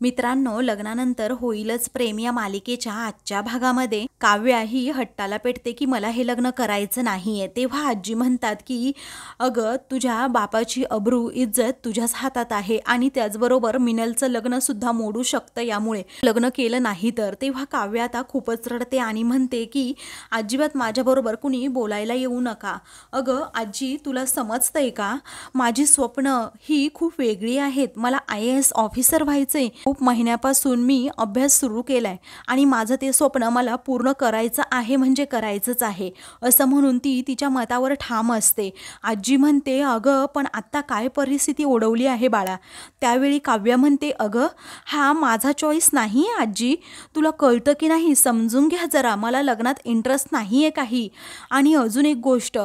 मित्रांनो, लग्नानंतर होईलच प्रेम या मालिकेच्या आजच्या भागामध्ये काव्या ही हट्टाला पेटते की मला हे लग्न करायचं नाहीये। तेव्हा आजी म्हणतात की अगं, तुझ्या बापाची अब्रू इज्जत तुझ्याच हातात आहे आणि त्याचबरोबर मिनलचं लग्न सुद्धा मोडू शकतं यामुळे लग्न केलं नाही तर। तेव्हा काव्या आता खूपच रडते आणि म्हणते की अजिबात माझ्याबरोबर कुणी बोलायला येऊ नका। अगं आजी, तुला समजतंय का? माझी स्वप्न ही खूप वेगळी आहेत। मला IAS ऑफिसर व्हायचंय। खूप महिन्यापासून मी अभ्यास सुरू केलाय आणि माझं ते स्वप्न मला पूर्ण करायचं आहे, म्हणजे करायचंच आहे असं म्हणून ती तिच्या मतावर ठाम असते। आजी म्हणते अगं, पण आत्ता काय परिस्थिती ओढवली आहे बाळा। त्यावेळी काव्या म्हणते अगं, हा माझा चॉईस नाही आहे आजी, तुला कळतं की नाही, समजून घ्या जरा, मला लग्नात इंटरेस्ट नाही आहे काही। आणि अजून एक गोष्ट,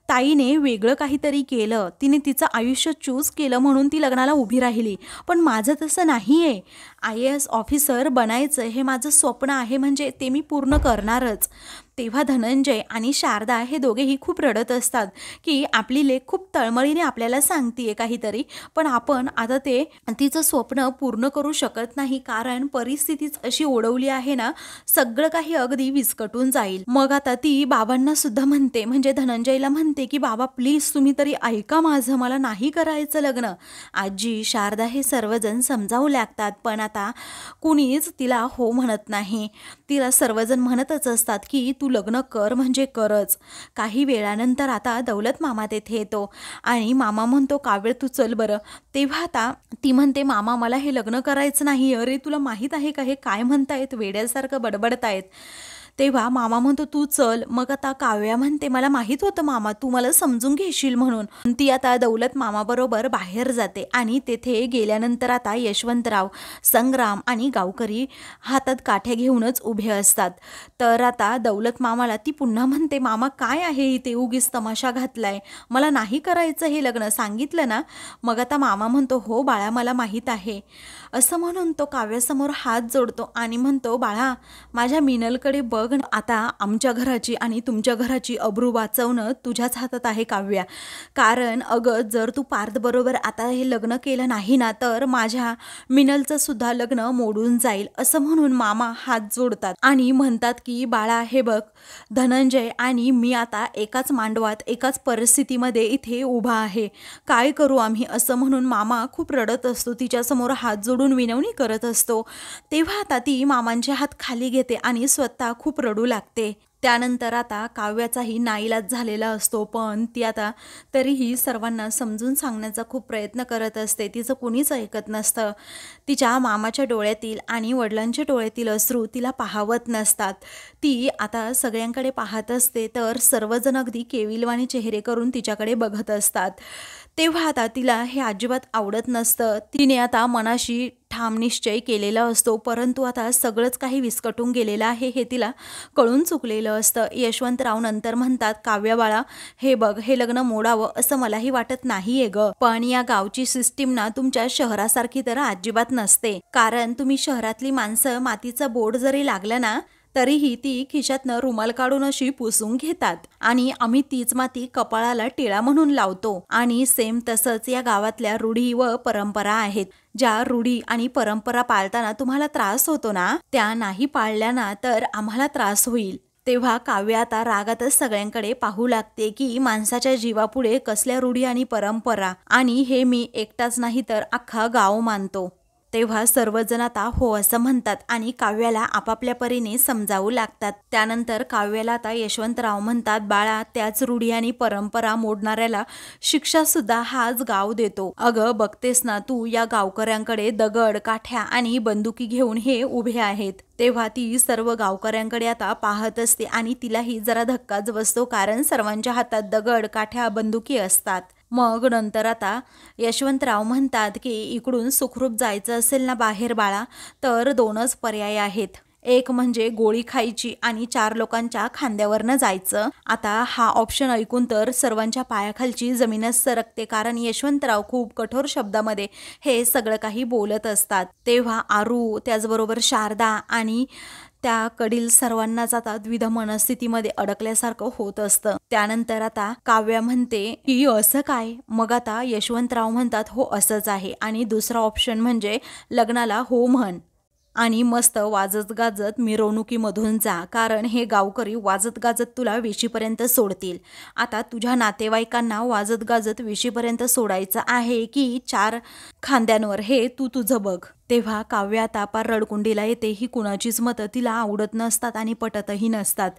ताईने वेगळं काहीतरी केलं, तिने तिचं आयुष्य चूज केलं म्हणून ती लग्नाला उभी राहिली, पण माझं तसं नाही आहे। IAS ऑफिसर बनायचं हे माझं स्वप्न आहे, म्हणजे ते मी पूर्ण करणारच। तेव्हा धनंजय आणि शारदा हे दोघेही खूप रडत असतात की आपली लेक खूप तळमळीने आपल्याला सांगतीये काहीतरी, पण आपण आता ते तिचं स्वप्न पूर्ण करू शकत नाही, कारण परिस्थितीच अशी ओढवली आहे ना, सगळं काही अगदी विस्कटून जाईल। मग आता ती बाबांना सुद्धा म्हणते, म्हणजे धनंजयला म्हणते की बाबा प्लीज तुम्ही तरी ऐका माझं, मला नाही करायचं लग्न। आजी, शारदा हे सर्वजण समजावू लागतात, पण आता कुणीच तिला हो म्हणत नाही। तिला सर्वजण म्हणतच असतात की तू लग्न कर म्हणजे करच। काही वेळानंतर आता दौलत मामा तेथे येतो आणि मामा म्हणतो काव्य तू चल बरं। तेव्हा आता ती म्हणते मामा मला हे लग्न करायचं नाही। अरे तुला माहीत आहे का हे काय म्हणतायत, वेड्यासारखं बडबडतायत। तेव्हा मामा म्हणतो तू चल। मग आता काव्या म्हणते मला माहीत होतं मामा तू मला समजून घेशील म्हणून। ती आता दौलत मामाबरोबर बाहेर जाते आणि तेथे गेल्यानंतर आता यशवंतराव, संग्राम आणि गावकरी हातात काठ्या घेऊनच उभे असतात। तर आता दौलत मामाला ती पुन्हा म्हणते मामा काय आहे इथे, उगीच तमाशा घातलाय, मला नाही करायचं हे लग्न, सांगितलं ना। मग आता मामा म्हणतो हो बाळा मला माहीत आहे असं म्हणून तो काव्यासमोर हात जोडतो आणि म्हणतो बाळा माझ्या मिनलकडे बघ, आता आमच्या घराची आणि तुमच्या घराची अब्रू वाचवणं तुझ्याच हातात आहे काव्या। कारण अगं जर तू पार्थ बरोबर आता हे लग्न केलं नाही ना, तर माझ्या मिनलचं सुद्धा लग्न मोडून जाईल असं म्हणून मामा हात जोडतात आणि म्हणतात की बाळा हे बघ, धनंजय आणि मी आता एकाच मांडवात एकाच परिस्थितीमध्ये इथे उभा आहे, काय करू आम्ही असं म्हणून मामा खूप रडत असतो, तिच्यासमोर हात जोडून विनवणी करत असतो। तेव्हा आता ती मामांचे हात खाली घेते आणि स्वतः खूप रडू लागते। त्यानंतर आता काव्याचाही नाईलाज झालेला असतो, पण ती आता तरीही सर्वांना समजून सांगण्याचा खूप प्रयत्न करत असते, तिचं कुणीच ऐकत नसतं। तिच्या मामाच्या डोळ्यातील आणि वडिलांच्या डोळ्यातील अश्रू तिला पाहावत नसतात। ती आता सगळ्यांकडे पाहत असते, तर सर्वजण अगदी केविलवाणी चेहरे करून तिच्याकडे बघत असतात। तेव्हा आता तिला हे अजिबात आवडत नसतं। तिने आता मनाशी ठाम निश्चय केलेला असतो, परंतु आता सगळंच काही विस्कटून गेलेलं आहे हे तिला कळून चुकलेलं असतं। यशवंतराव नंतर म्हणतात काव्या बाळा हे बघ, हे लग्न मोडावं असं मलाही वाटत नाहीये ग, पण या गावची सिस्टीम ना तुमच्या शहरासारखी तर अजिबात नसते, कारण तुम्ही शहरातली माणसं मातीचं बोट जरी लागलं ना तरीही ती खिशातनं रुमाल काढून अशी पुसून घेतात आणि आम्ही तीच माती कपाळाला टिळा म्हणून लावतो। आणि सेम तसंच या गावातल्या रूढी व परंपरा आहेत, ज्या रूढी आणि परंपरा पाळताना तुम्हाला त्रास होतो ना, त्या नाही पाळल्या ना तर आम्हाला त्रास होईल। तेव्हा काव्या आता रागातच सगळ्यांकडे पाहू लागते की माणसाच्या जीवापुढे कसल्या रूढी आणि परंपरा, आणि हे मी एकटाच नाही तर अख्खा गाव मानतो। तेव्हा सर्वजण आता हो असं म्हणतात आणि काव्याला आपापल्या परीने समजावू लागतात। त्यानंतर काव्याला आता यशवंतराव म्हणतात बाळा, त्याच रूढी आणि परंपरा मोडणाऱ्याला शिक्षा सुद्धा हाच गाव देतो। अगं बघतेस ना तू, या गावकऱ्यांकडे दगड, काठ्या आणि बंदुकी घेऊन हे उभे आहेत। तेव्हा ती सर्व गावकऱ्यांकडे आता पाहत असते आणि तिलाही जरा धक्काच बसतो, कारण सर्वांच्या हातात दगड, काठ्या, बंदुकी असतात। मग नंतर आता यशवंतराव म्हणतात की इकडून सुखरूप जायचं असेल ना बाहेर बाळा, तर दोनच पर्याय आहेत, एक म्हणजे गोळी खायची आणि 4 लोकांच्या खांद्यावरनं जायचं। आता हा ऑप्शन ऐकून तर सर्वांच्या पायाखालची जमीनच सरकते, कारण यशवंतराव खूप कठोर शब्दामध्ये हे सगळं काही बोलत असतात। तेव्हा आरू, त्याचबरोबर शारदा आणि त्या कडील सर्वांनाच आता द्विधा मनस्थितीमध्ये अडकल्यासारखं होत असतं. त्यानंतर आता काव्या म्हणते की असं काय? मग आता यशवंतराव म्हणतात हो असंच आहे, आणि दुसरा ऑप्शन म्हणजे लग्नाला हो म्हण आणि मस्त वाजत गाजत मिरवणुकीमधून जा, कारण हे गावकरी वाजत गाजत तुला वेशीपर्यंत सोडतील. आता तुझ्या नातेवाईकांना वाजत गाजत वेशीपर्यंत सोडायचं आहे की 4 खांद्यांवर, हे तू तुझं बघ. तेव्हा काव्य आता पार रडकुंडीला येते. ही कुणाचीच मतं तिला आवडत नसतात आणि पटतही नसतात.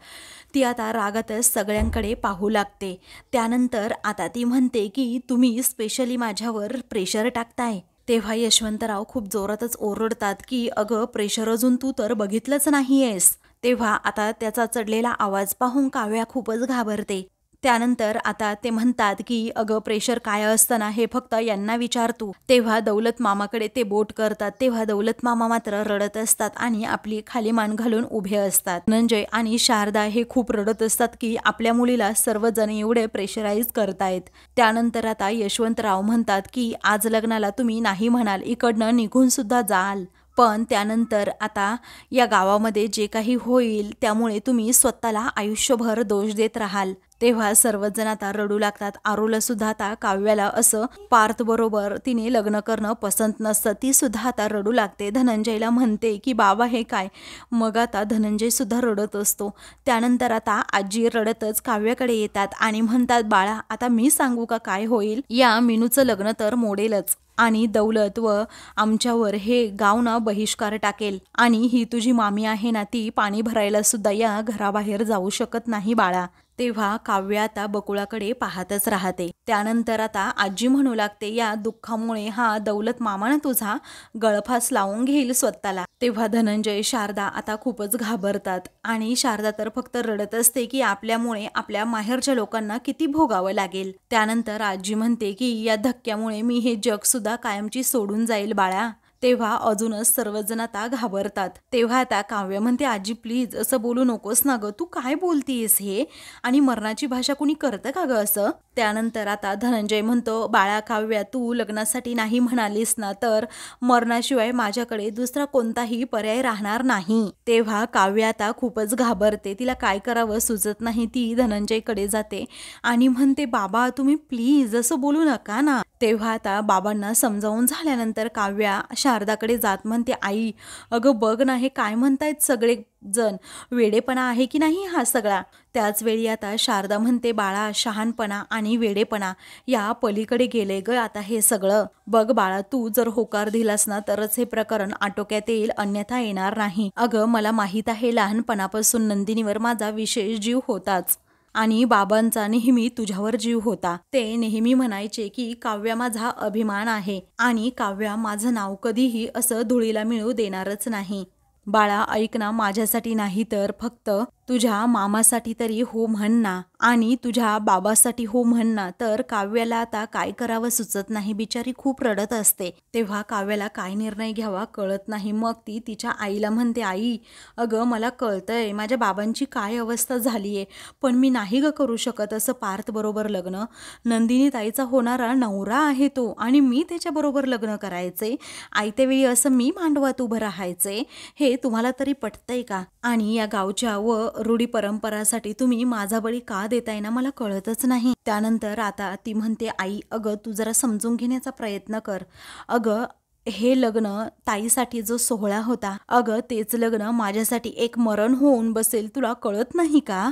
ती आता रागातच सगळ्यांकडे पाहू लागते. त्यानंतर आता ती म्हणते की तुम्ही स्पेशली माझ्यावर प्रेशर टाकताय. तेव्हा यशवंतराव खूप जोरातच ओरडतात की अगं प्रेशर अजून तू तर बघितलंच नाहीयेस. तेव्हा आता त्याचा चढलेला आवाज पाहून काव्या खूपच घाबरते. त्यानंतर आता ते म्हणतात की अगं प्रेशर काय असतं ना हे फक्त यांना विचार तू. तेव्हा दौलत मामाकडे ते बोट करतात. तेव्हा दौलत मामा मात्र रडत असतात आणि आपली खाली मान घालून उभे असतात. धनंजय आणि शारदा हे खूप रडत असतात की आपल्या मुलीला सर्वजण एवढे प्रेशराईज करतायत. त्यानंतर आता यशवंतराव म्हणतात की आज लग्नाला तुम्ही नाही म्हणाल, इकडनं निघून सुद्धा जाल, पण त्यानंतर आता या गावामध्ये जे काही होईल त्यामुळे तुम्ही स्वतःला आयुष्यभर दोष देत राहाल. तेव्हा सर्वजण आता रडू लागतात. आरुला सुद्धा आता काव्याला असं पार्थ बरोबर तिने लग्न करणं पसंत नसतं. ती सुद्धा आता रडू लागते. धनंजयला म्हणते की बाबा हे काय. मग आता धनंजय सुद्धा रडत असतो. त्यानंतर आता आजी रडतच काव्याकडे येतात आणि म्हणतात बाळा आता मी सांगू का काय होईल. या मीनूचं लग्न तर मोडेलच आणि दौलत व आमच्यावर हे गाव ना बहिष्कार टाकेल, आणि ही तुझी मामी आहे ना ती पाणी भरायला सुद्धा या घराबाहेर जाऊ शकत नाही बाळा. तेव्हा काव्य आता बकुळाकडे पाहतच राहते. त्यानंतर आता आजी म्हणू लागते या दुःखामुळे हा दौलत मामा ना तुझा गळफास लावून घेईल स्वतःला. तेव्हा धनंजय शारदा आता खूपच घाबरतात आणि शारदा तर फक्त रडत असते की आपल्यामुळे आपल्या माहेरच्या लोकांना किती भोगावं लागेल. त्यानंतर आजी म्हणते की या धक्क्यामुळे मी हे जग सुद्धा कायमची सोडून जाईल बाळा. तेव्हा अजूनच सर्वजण आता घाबरतात. तेव्हा आता काव्य म्हणते आजी प्लीज असं बोलू नकोस ना ग, तू काय बोलतीयस हे, आणि मरणाची भाषा कुणी करतं का ग असं. त्यानंतर आता धनंजय म्हणतो बाळा काव्या तू लग्नासाठी नाही म्हणालीस ना तर मरणाशिवाय माझ्याकडे दुसरा कोणताही पर्याय राहणार नाही. तेव्हा काव्य आता खूपच घाबरते. तिला काय करावं सुचत नाही. ती धनंजयकडे जाते आणि म्हणते बाबा तुम्ही प्लीज असं बोलू नका ना. तेव्हा आता बाबांना समजावून झाल्यानंतर काव्या शारदाकडे जात म्हणते आई अगं बघ ना हे काय म्हणतायत सगळे जण, वेडेपणा आहे की नाही हा सगळा. त्याच वेळी आता शारदा म्हणते बाळा शहाणपणा आणि वेडेपणा या पलीकडे गेले ग आता हे सगळं. बघ बाळा तू जर होकार दिलास ना तरच हे प्रकरण आटोक्यात येईल, अन्यथा येणार नाही. अगं मला माहीत आहे लहानपणापासून नंदिनीवर माझा विशेष जीव होताच आणि बाबांचा नेहमी तुझ्यावर जीव होता. ते नेहमी म्हणायचे की काव्या माझा अभिमान आहे आणि काव्या माझं नाव कधीही असं धुळीला मिळू देणारच नाही. बाळा ऐक ना, माझ्यासाठी नाही तर फक्त तुझ्या मामासाठी तरी हो म्हण ना, आणि तुझ्या बाबासाठी हो म्हण ना. तर काव्याला आता काय करावं सुचत नाही. बिचारी खूप रडत असते. तेव्हा काव्याला काय निर्णय घ्यावा कळत नाही. मग ती तिच्या आईला म्हणते आई अगं मला कळतंय माझ्या बाबांची काय अवस्था झालीये, पण मी नाही ग करू शकत असं पार्थ बरोबर लग्न. नंदिनी ताईचा होणारा नवरा आहे तो आणि मी त्याच्याबरोबर लग्न करायचे, आयत्या वेळी असं मी मांडवात उभं राहायचे. हे तुम्हाला तरी पटतंय का? आणि या गावच्या व रूढी परंपरासाठी तुम्ही माझा बळी का देताय ना मला कळतच नाही. त्यानंतर आता ती म्हणते आई अगं तू जरा समजून घेण्याचा प्रयत्न कर. अगं हे लग्न ताईसाठी जो सोहळा होता अगं तेच लग्न माझ्यासाठी एक मरण होऊन बसेल, तुला कळत नाही का?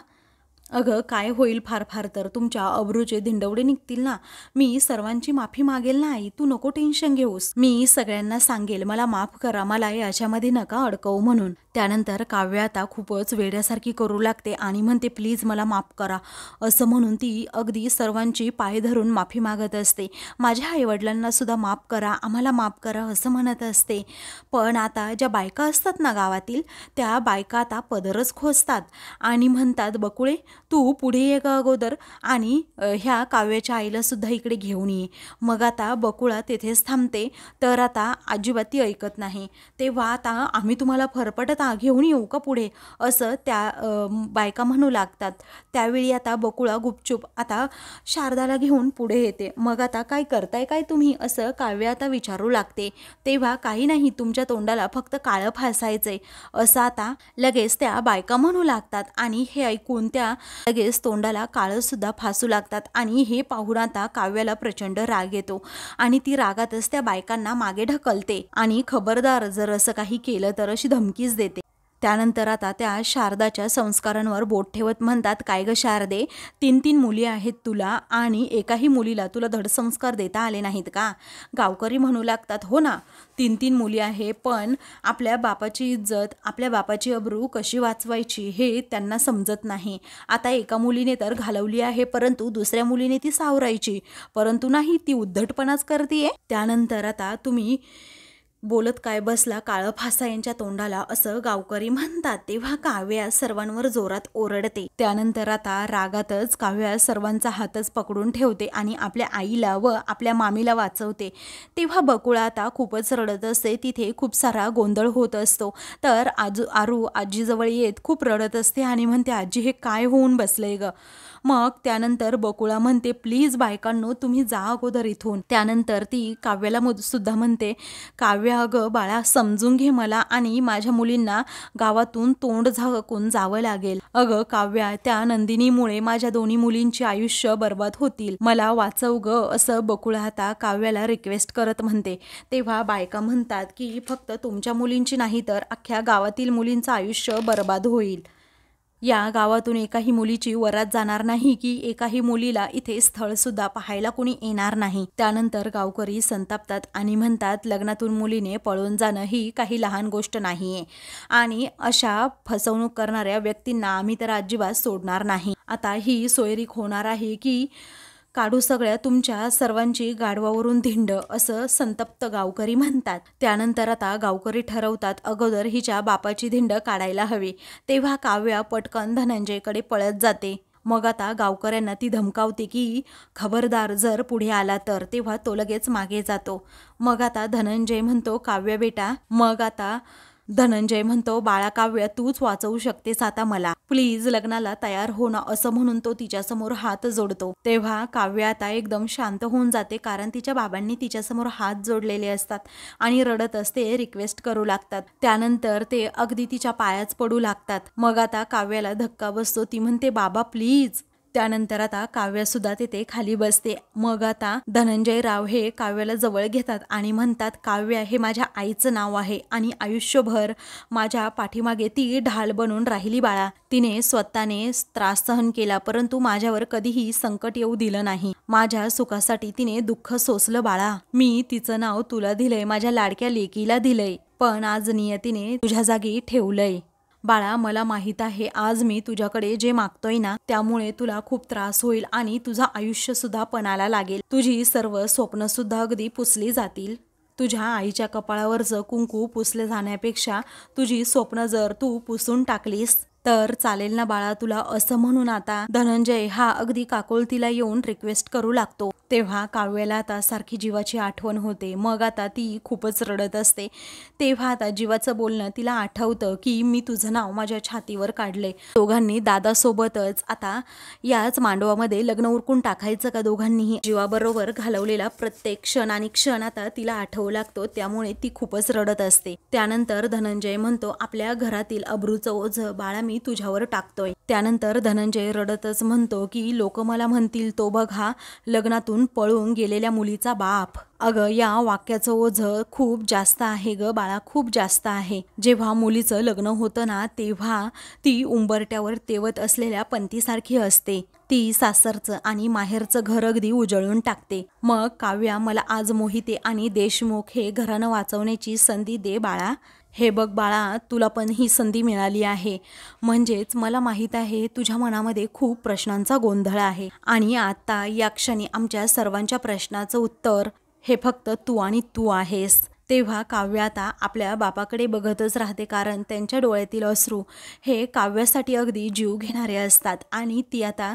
अगं काय होईल फार फार तर तुमच्या अब्रूचे धिंडवडे निघतील ना. मी सर्वांची माफी मागेल ना आई, तू नको टेन्शन घेऊस. मी सगळ्यांना सांगेल मला माफ करा, मला याच्यामध्ये नका अडकवू म्हणून. त्यानंतर काव्य आता खूपच वेड्यासारखी करू लागते आणि म्हणते प्लीज मला माफ करा असं म्हणून ती अगदी सर्वांची पाय धरून माफी मागत असते. माझ्या आईवडिलांना सुद्धा माफ करा, आम्हाला माफ करा असं म्हणत असते. पण आता ज्या बायका असतात ना गावातील त्या बायका आता पदरच खोचतात आणि म्हणतात बकुळे तू पुढे ये ग अगोदर आणि ह्या काव्याच्या आईला सुद्धा इकडे घेऊन ये. मग आता बकुळा तेथेच थांबते. तर आता अजिबात ती ऐकत नाही. तेव्हा आता आम्ही तुम्हाला फरफटत घेऊन येऊ का पुढे, असं त्या बायका म्हणू लागतात. त्यावेळी आता बकुळा गुपचूप आता शारदाला घेऊन पुढे येते. मग आता काय करताय काय तुम्ही, असं काव्य आता विचारू लागते. तेव्हा काही नाही, तुमच्या तोंडाला फक्त काळं फासायचंय, असं आता लगेच त्या बायका म्हणू लागतात. आणि हे ऐकून त्या लगेच तोंडाला काळं सुद्धा फासू लागतात. आणि हे पाहून आता काव्याला प्रचंड राग येतो आणि ती रागातच त्या बायकांना मागे ढकलते आणि खबरदार जर असं काही केलं तर अशी धमकीच देते. त्यानंतर आता त्या शारदाच्या संस्कारांवर बोट ठेवत म्हणतात, काय ग शारदे, 3 मुली आहेत तुला आणि एकाही मुलीला तुला धडसंस्कार देता आले नाहीत का. गावकरी म्हणू लागतात, हो ना, 3 मुली आहे, पण आपल्या बापाची इज्जत, आपल्या बापाची अब्रू कशी वाचवायची हे त्यांना समजत नाही. आता एका मुलीने तर घालवली आहे, परंतु दुसऱ्या मुलीने ती सावरायची, परंतु नाही, ती उद्धटपणाच करतीये. त्यानंतर आता तुम्ही बोलत काय बसला काळं फासा यांच्या तोंडाला, असं गावकरी म्हणतात. तेव्हा काव्या सर्वांवर जोरात ओरडते. त्यानंतर आता रागातच काव्या सर्वांचा हातच पकडून ठेवते आणि आपल्या आईला व आपल्या मामीला वाचवते. तेव्हा बकुळा आता खूपच रडत असते. तिथे खूप सारा गोंधळ होत असतो. तर आरू आजीजवळ येत खूप रडत असते आणि म्हणते, आजी हे काय होऊन बसलंय ग. मग त्यानंतर बकुळा म्हणते, प्लीज बायकांनो तुम्ही जा अगोदर इथून. त्यानंतर ती काव्याला सुद्धा म्हणते, काव्या अगं बाळा, समजून घे मला आणि माझ्या मुलींना गावातून तोंड झाकून जावं लागेल. अगं काव्या, त्या नंदिनीमुळे माझ्या 2 मुलींची आयुष्य बर्बाद होतील, मला वाचव ग, असं बकुळा आता काव्याला रिक्वेस्ट करत म्हणते. तेव्हा बायका म्हणतात की फक्त तुमच्या मुलींची नाही तर अख्ख्या गावातील मुलींचं आयुष्य बर्बाद होईल. या गावातून एकाही मुलीची वरात जाणार नाही की एकाही मुलीला इथे स्थळ सुद्धा पाहायला कोणी येणार नाही. त्यानंतर गावकरी संतापतात आणि म्हणतात, लग्नातून मुलीने पळून जाणं ही काही लहान गोष्ट नाहीये आणि अशा फसवणूक करणाऱ्या व्यक्तींना आम्ही तर अजिबात सोडणार नाही. आता ही सोयरीक होणार आहे की काढू सगळ्या तुमच्या सर्वांची गाढवावरून धिंड, असं संतप्त गावकरी म्हणतात. त्यानंतर आता गावकरी ठरवतात, अगोदर हिच्या बापाची धिंड काढायला हवी. तेव्हा काव्या पटकन धनंजयकडे पळत जाते. मग आता गावकऱ्यांना ती धमकावते की खबरदार जर पुढे आला तर. तेव्हा तो लगेच मागे जातो. मग आता धनंजय म्हणतो, काव्य बेटा. मग आता धनंजय म्हणतो, बाळा काव्या, तूच वाचवू शकतेस आता मला, प्लीज लग्नाला तयार हो ना, असं म्हणून तो तिच्यासमोर हात जोडतो. तेव्हा काव्या आता एकदम शांत होऊन जाते, कारण तिच्या बाबांनी तिच्यासमोर हात जोडलेले असतात आणि रडत असते, रिक्वेस्ट करू लागतात. त्यानंतर ते अगदी तिच्या पायाच पडू लागतात. मग आता काव्याला धक्का बसतो. ती म्हणते, बाबा प्लीज. त्यानंतर आता काव्या सुद्धा तिथे खाली बसते. मग आता धनंजय राव हे काव्याला जवळ घेतात आणि म्हणतात, काव्या हे माझ्या आईचं नाव आहे आणि आयुष्यभर माझ्या पाठीमागे ती ढाल बनून राहिली बाळा. तिने स्वतःने त्रास सहन केला, परंतु माझ्यावर कधीही संकट येऊ दिलं नाही. माझ्या सुखासाठी तिने दुःख सोसलं बाळा. मी तिचं नाव तुला दिलंय, माझ्या लाडक्या लेकीला दिलंय, पण आज नियतीने तुझ्या जागी ठेवलंय. बाळा, मला माहीत आहे आज मी तुझ्याकडे जे मागतोय ना, त्यामुळे तुला खूप त्रास होईल आणि तुझं आयुष्य सुद्धा पणाला लागेल. तुझी सर्व स्वप्न सुद्धा अगदी पुसली जातील. तुझ्या आईच्या कपाळावरचं कुंकू पुसले जाण्यापेक्षा तुझी स्वप्न जर तू पुसून टाकलीस तर चालेल ना बाळा तुला, असं म्हणून आता धनंजय हा अगदी काकुळतीला येऊन रिक्वेस्ट करू लागतो. तेव्हा काव्याला आता सारखी जीवाची आठवण होते. मग आता ती खूपच रडत असते. तेव्हा आता जीवाचं बोलणं तिला आठवतं की मी तुझं नाव माझ्या छातीवर काढलंय. दोघांनी दादासोबतच आता याच मांडवामध्ये लग्न उरकून टाकायचं का दोघांनीही. जीवाबरोबर घालवलेला प्रत्येक क्षण आणि क्षण आता तिला आठवू लागतो, त्यामुळे ती खूपच रडत असते. त्यानंतर धनंजय म्हणतो, आपल्या घरातील अब्रूचं ओझं बाळा मी तुझ्यावर टाकतोय. त्यानंतर धनंजय रडतच म्हणतो की लोक मला म्हणतील, तो बघा लग्नातून पळून गेलेल्या मुलीचा बाप. अगं या वाक्याचं ओझं खूप जास्त आहे ग बाळा, खूप जास्त आहे. जेव्हा मुलीचं लग्न होतं ना, तेव्हा ती उंबरट्यावर तेवत असलेल्या पंतीसारखी असते. ती सासरचं आणि माहेरचं घर अगदी उजळून टाकते. मग काव्या, मला आज मोहिते आणि देशमुख हे घरानं वाचवण्याची संधी दे बाळा. हे बघ बाळा, तुला पण ही संधी मिळाली आहे. म्हणजेच मला माहीत आहे तुझ्या मनामध्ये खूप प्रश्नांचा गोंधळ आहे आणि आता या क्षणी आमच्या सर्वांच्या प्रश्नाचं उत्तर हे फक्त तू आणि तू आहेस. तेव्हा काव्य आता आपल्या बापाकडे बघतच राहते, कारण त्यांच्या डोळ्यातील अश्रू हे काव्यासाठी अगदी जीव घेणारे असतात. आणि ती आता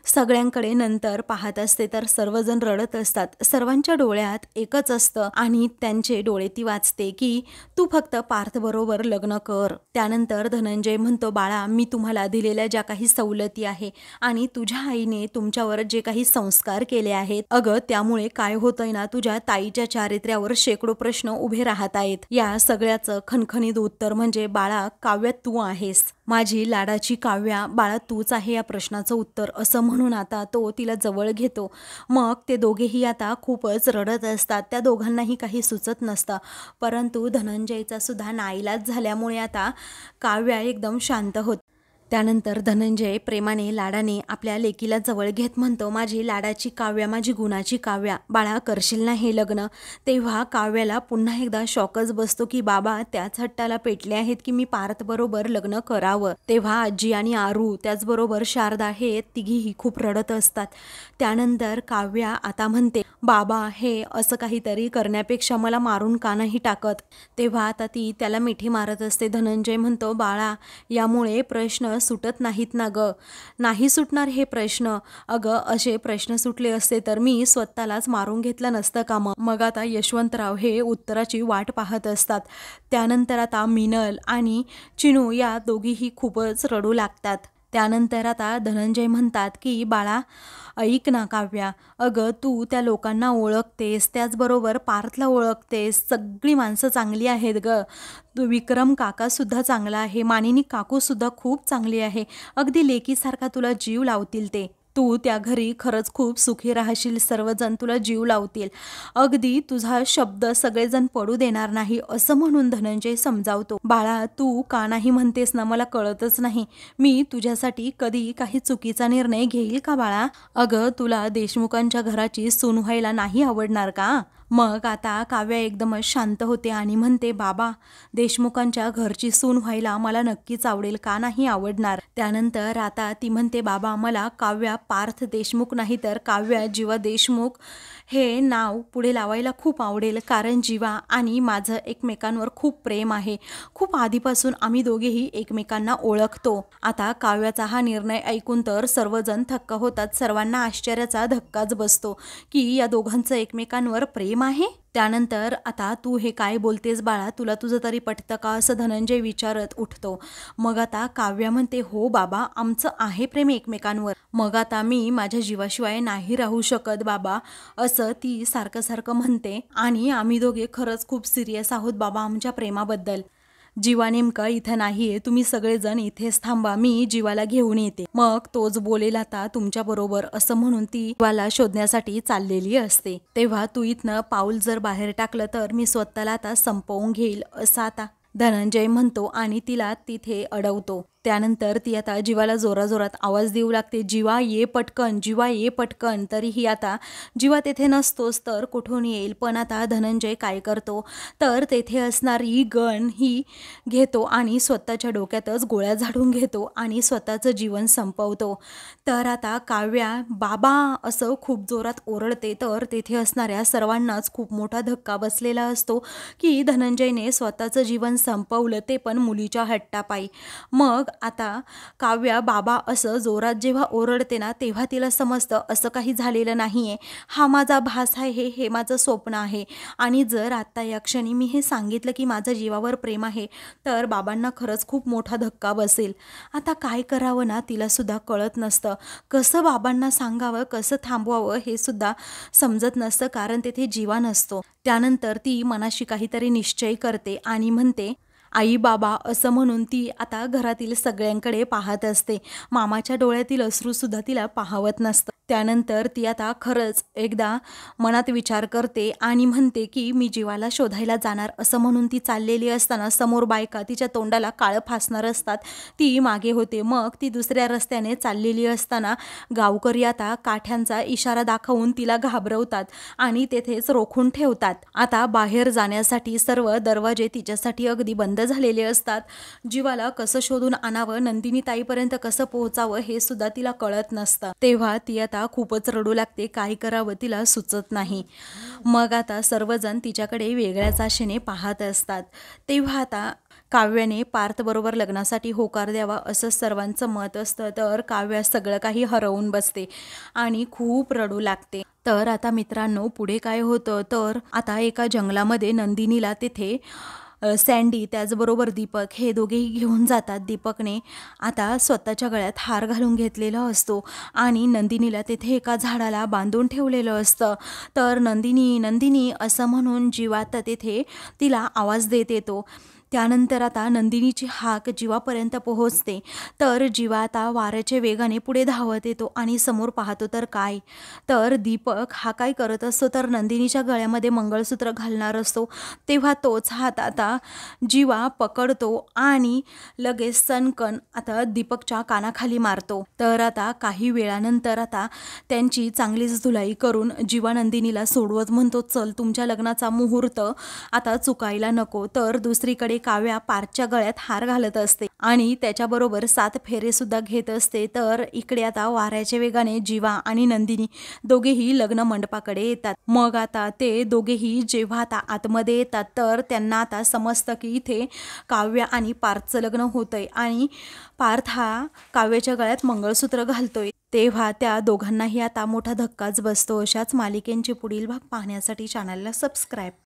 सगळ्यांकडे नंतर पाहत असते तर सर्वजण रडत असतात. सर्वांच्या डोळ्यात एकच असतं आणि त्यांचे डोळे ती वाचते की तू फक्त पार्थबरोबर लग्न कर. त्यानंतर धनंजय म्हणतो, बाळा, मी तुम्हाला दिलेल्या ज्या काही सवलती आहे आणि तुझ्या आईने तुमच्यावर जे काही संस्कार केले आहेत, अगं त्यामुळे काय होतंय ना, तुझ्या ताईच्या चारित्र्यावर शेकडो प्रश्न उभे राहत आहेत. या सगळ्याचं खणखणीत उत्तर म्हणजे, बाळा, काव्या तू आहेस, माझी लाडाची काव्या, बाळा तूच आहे या प्रश्नाचं उत्तर, असं म्हणून आता तो तिला जवळ घेतो. मग ते दोघेही आता खूपच रडत असतात. त्या दोघांनाही काही सुचत नसतं, परंतु धनंजयचा सुद्धा नाईलाज झाल्यामुळे आता काव्या एकदम शांत होत. त्यानंतर धनंजय प्रेमाने लाडाने आपल्या लेकीला जवळ घेत म्हणतो, माझी लाडाची काव्या, माझी गुणाची काव्या, बाळा करशील ना हे लग्न. तेव्हा काव्याला पुन्हा एकदा शॉकच बसतो की बाबा त्याच हट्टाला पेटले आहेत की मी पार्थबरोबर लग्न करावं. तेव्हा आजी आणि आरू त्याचबरोबर शारदा हे तिघीही खूप रडत असतात. त्यानंतर काव्या आता म्हणते, बाबा हे असं काहीतरी करण्यापेक्षा मला मारून का नाही टाकत. तेव्हा आता ती त्याला मिठी मारत असते. धनंजय म्हणतो, बाळा यामुळे प्रश्न सुटत नाहीत ना ग. नाही सुटणार हे प्रश्न. अगं असे प्रश्न सुटले असते तर मी स्वतःलाच मारून घेतलं नसतं का मग आता यशवंतराव हे उत्तराची वाट पाहत असतात. त्यानंतर आता मिनल आणि चिनू या दोघीही खूपच रडू लागतात. त्यानंतर आता धनंजय म्हणतात की बाळा ऐक ना काव्या, अगं तू त्या लोकांना ओळखतेस, त्याचबरोबर पार्थला ओळखतेस, सगळी माणसं चांगली आहेत ग. तू विक्रम काकासुद्धा चांगला आहे, मानिनी काकूसुद्धा खूप चांगली आहे, अगदी लेकीसारखा तुला जीव लावतील ते. तू त्या घरी खरंच खूप सुखी राहशील, सर्वजण तुला जीव लावतील, अगदी तुझा शब्द सगळेजण पडू देणार नाही, असं म्हणून धनंजय समजावतो. बाळा तू का नाही म्हणतेस ना, मला कळतच नाही. मी तुझ्यासाठी कधी काही चुकीचा निर्णय घेईल का बाळा? अगं तुला देशमुखांच्या घराची सून व्हायला नाही आवडणार का? मग आता काव्या एकदमच शांत होते आणि म्हणते, बाबा देशमुखांच्या घरची सून व्हायला मला नक्कीच आवडेल, का नाही आवडणार. त्यानंतर आता ती म्हणते, बाबा मला काव्या पार्थ देशमुख नाही तर काव्या जीवा देशमुख हे नाव पुढे लावायला खूप आवडेल, कारण जीवा आणि माझं एकमेकांवर खूप प्रेम आहे. खूप आधीपासून आम्ही दोघेही एकमेकांना ओळखतो. आता काव्याचा हा निर्णय ऐकून तर सर्वजण थक्क होतात. सर्वांना आश्चर्याचा धक्काच बसतो की या दोघांचं एकमेकांवर प्रेम आहे. त्यानंतर आता तू हे काय बोलतेस बाळा, तुला तुझं तरी पटतं का, असं धनंजय विचारत उठतो. मग आता काव्या म्हणते, हो बाबा आमचं आहे प्रेम एकमेकांवर, मग आता मी माझ्या जीवाशिवाय नाही राहू शकत बाबा, असं ती सारखं सारखं म्हणते. आणि आम्ही दोघे खरंच खूप सिरियस आहोत बाबा आमच्या प्रेमाबद्दल. जीवा नेमका इथं नाहीये, तुम्ही सगळेजण इथेच थांबा, मी जीवाला घेऊन येते, मग तोच बोलेल आता तुमच्या बरोबर, असं म्हणून ती जीवाला शोधण्यासाठी चाललेली असते. तेव्हा तू इथनं पाऊल जर बाहेर टाकलं तर मी स्वतःला आता संपवून घेईल, असं आता धनंजय म्हणतो आणि तिला तिथे अडवतो. त्यानंतर ती आता जीवाला जोराजोरात आवाज देऊ लागते, जीवा ये पटकन, जीवा ये पटकन. तरीही आता जीवा तेथे नसतोच तर कुठून येईल. पण आता धनंजय काय करतो तर तेथे असणारी गन ही घेतो आणि स्वतःच्या डोक्यातच गोळ्या झाडून घेतो आणि स्वतःचं जीवन संपवतो. तर आता काव्या बाबा असं खूप जोरात ओरडते तर तेथे असणाऱ्या सर्वांनाच खूप मोठा धक्का बसलेला असतो की धनंजयने स्वतःचं जीवन संपवलं, ते पण मुलीच्या हट्टापायी. मग आता काव्या बाबा असं जोरात जेव्हा ओरडते ना तेव्हा तिला समजतं असं काही झालेलं नाहीये, हा माझा भास आहे, हे माझं स्वप्न आहे. आणि जर आता या क्षणी मी हे सांगितलं की माझं जीवावर प्रेम आहे तर बाबांना खरंच खूप मोठा धक्का बसेल. आता काय करावं ना तिला सुद्धा कळत नसतं, कसं बाबांना सांगावं, कसं थांबवावं हे सुद्धा समजत नसतं, कारण तेथे जीवा नसतो. त्यानंतर ती मनाशी काहीतरी निश्चय करते आणि म्हणते, आई बाबा, असं म्हणून ती आता घरातील सगळ्यांकडे पाहत असते. मामाच्या डोळ्यातील अश्रूसुद्धा तिला पाहवत नसतं. त्यानंतर ती आता खरंच एकदा मनात विचार करते आणि म्हणते की मी जीवाला शोधायला जाणार, असं म्हणून ती चाललेली असताना समोर बायका तिच्या तोंडाला काळं फासणार असतात. ती मागे होते. मग ती दुसऱ्या रस्त्याने चाललेली असताना गावकरी आता काठ्यांचा इशारा दाखवून तिला घाबरवतात आणि तेथेच रोखून ठेवतात. आता बाहेर जाण्यासाठी सर्व दरवाजे तिच्यासाठी अगदी बंद झालेले असतात. जीवाला कसं शोधून आणावं, नंदिनी ताईपर्यंत कसं पोहोचावं हे सुद्धा तिला कळत नसतं. तेव्हा ती आता खूपच रडू लागते. काय करावं तिला सुचत नाही. मग आता सर्वजण तिच्याकडे वेगळ्याच आशेने पाहत असतात. तेव्हा आता काव्याने पार्थबरोबर लग्नासाठी होकार द्यावा असं सर्वांचं मत असतं. तर काव्या सगळं काही हरवून बसते आणि खूप रडू लागते. तर आता मित्रांनो पुढे काय होतं, तर आता एका जंगलामध्ये नंदिनीला तिथे सँडी त्याचबरोबर दीपक हे दोघेही घेऊन जातात. दीपकने आता स्वतःच्या गळ्यात हार घालून घेतलेला असतो आणि नंदिनीला तिथे एका झाडाला बांधून ठेवलेलं असतं. तर नंदिनी नंदिनी असं म्हणून जीवात तिथे तिला आवाज देत येतो. त्यानंतर आता नंदिनीची हाक जीवापर्यंत पोहोचते. तर जीवा आता वाऱ्याच्या वेगाने पुढे धावत येतो आणि समोर पाहतो तर काय, तर दीपक हा काय करत असतो, तर नंदिनीच्या गळ्यामध्ये मंगळसूत्र घालणार असतो. तेव्हा तोच हात आता जीवा पकडतो आणि लगेच सनकन आता दीपकच्या कानाखाली मारतो. तर आता काही वेळानंतर आता त्यांची चांगलीच धुलाई करून जीवा नंदिनीला सोडवत म्हणतो, चल तुमच्या लग्नाचा मुहूर्त आता चुकायला नको. तर दुसरीकडे काव्या पार्थच्या गळ्यात हार घालत असते आणि त्याच्याबरोबर 7 फेरे सुद्धा घेत असते. तर इकडे आता वाऱ्याच्या वेगाने जीवा आणि नंदिनी दोघेही लग्न मंडपाकडे येतात. मग आता ते दोघेही जेव्हा आता आतमध्ये येतात तर त्यांना आता समजतं की इथे काव्या आणि पार्थचं लग्न होतंय आणि पार्थ हा काव्याच्या गळ्यात मंगळसूत्र घालतोय. तेव्हा त्या दोघांनाही आता मोठा धक्काच बसतो. अशाच मालिकेंचे पुढील भाग पाहण्यासाठी चॅनलला सबस्क्राईब